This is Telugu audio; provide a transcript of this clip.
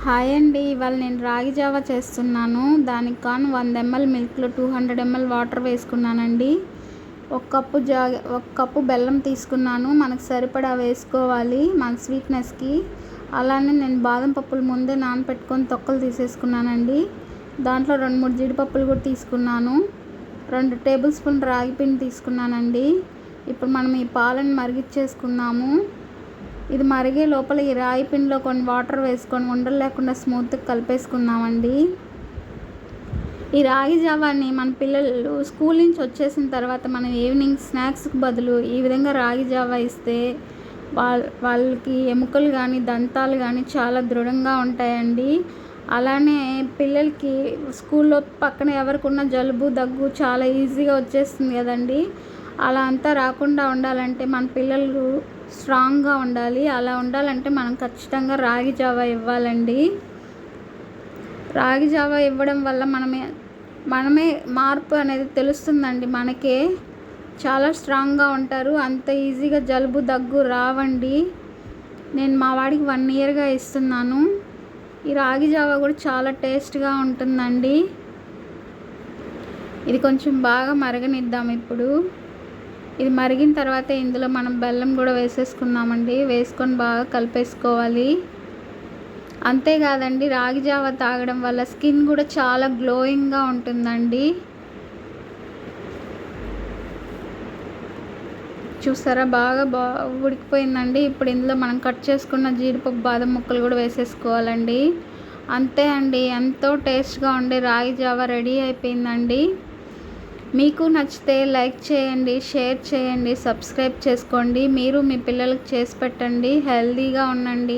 హాయ్ అండి, ఇవాళ నేను రాగి జావా చేస్తున్నాను. దానికి కాను 100 ml మిల్క్లో 200 ml వాటర్ వేసుకున్నానండి. ఒక కప్పు బెల్లం తీసుకున్నాను. మనకు సరిపడా వేసుకోవాలి మన స్వీట్నెస్కి. అలానే నేను బాదం పప్పులు ముందే నానపెట్టుకొని తొక్కలు తీసేసుకున్నానండి. దాంట్లో 2-3 జీడిపప్పులు కూడా తీసుకున్నాను. 2 టేబుల్ స్పూన్ రాగి పిండి తీసుకున్నానండి. ఇప్పుడు మనం ఈ పాలను మరిగించేసుకుందాము. ఇది మరిగే లోపల ఈ రాగి పిండిలో కొన్ని వాటర్ వేసుకొని ఉండలు లేకుండా స్మూత్గా కలిపేసుకుందామండి. ఈ రాగి జావాని మన పిల్లలు స్కూల్ నుంచి వచ్చేసిన తర్వాత మనం ఈవినింగ్ స్నాక్స్కి బదులు ఈ విధంగా రాగి జావా ఇస్తే వాళ్ళకి ఎముకలు కానీ దంతాలు కానీ చాలా దృఢంగా ఉంటాయండి. అలానే పిల్లలకి స్కూల్లో పక్కన ఎవరికున్న జలుబు దగ్గు చాలా ఈజీగా వచ్చేస్తుంది కదండి. అలా అంతా రాకుండా ఉండాలంటే మన పిల్లలు స్ట్రాంగ్గా ఉండాలి. అలా ఉండాలంటే మనం ఖచ్చితంగా రాగి జావా ఇవ్వాలండి. రాగి జావా ఇవ్వడం వల్ల మనమే మార్పు అనేది తెలుస్తుందండి. మనకే చాలా స్ట్రాంగ్గా ఉంటారు. అంత ఈజీగా జలుబు దగ్గు రావండి. నేను మా వాడికి 1 ఇయర్గా ఇస్తున్నాను. ఈ రాగి జావా కూడా చాలా టేస్ట్గా ఉంటుందండి. ఇది కొంచెం బాగా మరగనిద్దాం. ఇప్పుడు ఇది మరిగిన తర్వాత ఇందులో మనం బెల్లం కూడా వేసేసుకుందామండి. వేసుకొని బాగా కలిపేసుకోవాలి. అంతేకాదండి, రాగి జావా తాగడం వల్ల స్కిన్ కూడా చాలా గ్లోయింగ్గా ఉంటుందండి. చూసారా, బాగా ఉడికిపోయిందండి. ఇప్పుడు ఇందులో మనం కట్ చేసుకున్న జీడిపప్పు బాదం ముక్కలు కూడా వేసేసుకోవాలండి. అంతే అండి, ఎంతో టేస్ట్గా ఉండే రాగి జావా రెడీ అయిపోయిందండి. మీకు నచ్చితే లైక్ చేయండి, షేర్ చేయండి, సబ్స్క్రైబ్ చేసుకోండి. మీరు మీ పిల్లలకు చేసి పెట్టండి. హెల్తీగా ఉండండి.